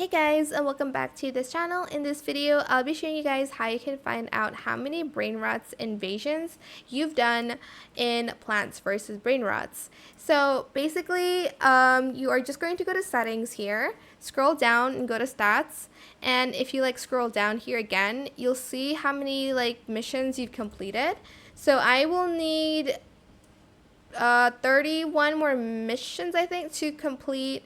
Hey guys, and welcome back to this channel. In this video, I'll be showing you guys how you can find out how many brain rots invasions you've done in Plants vs. Brainrots. So basically, you are just going to go to settings here, scroll down and go to stats. And if you scroll down here again, you'll see how many missions you've completed. So I will need 31 more missions, I think, to complete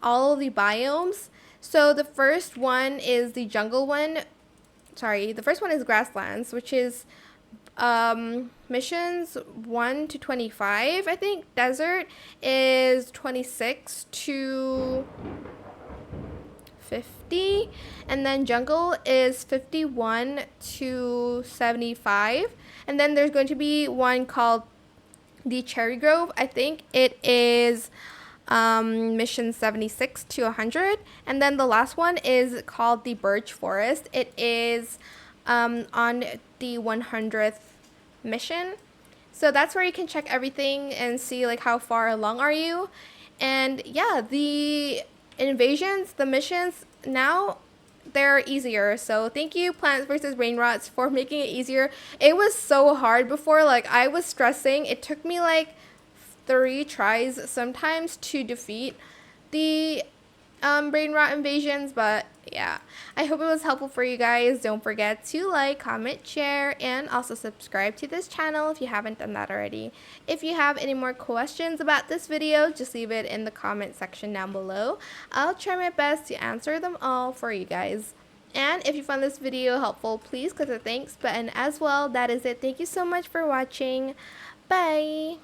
all of the biomes. So the first one is the jungle one. Sorry, the first one is Grasslands, which is missions 1 to 25, I think. Desert is 26 to 50, and then jungle is 51 to 75. And then there's going to be one called the Cherry Grove. I think it is mission 76 to 100. And then the last one is called the Birch Forest. It is on the 100th mission. So that's where you can check everything and see how far along are you. And yeah, the invasions, the missions, now they're easier. So thank you, Plants vs. Brainrots, for making it easier. It was so hard before. I was stressing. It took me 3 tries sometimes to defeat the brain rot invasions, but yeah, I hope it was helpful for you guys. Don't forget to like, comment, share, and also subscribe to this channel if you haven't done that already. If you have any more questions about this video, just leave it in the comment section down below. I'll try my best to answer them all for you guys. And if you found this video helpful, please click the thanks button as well. That is it. Thank you so much for watching. Bye!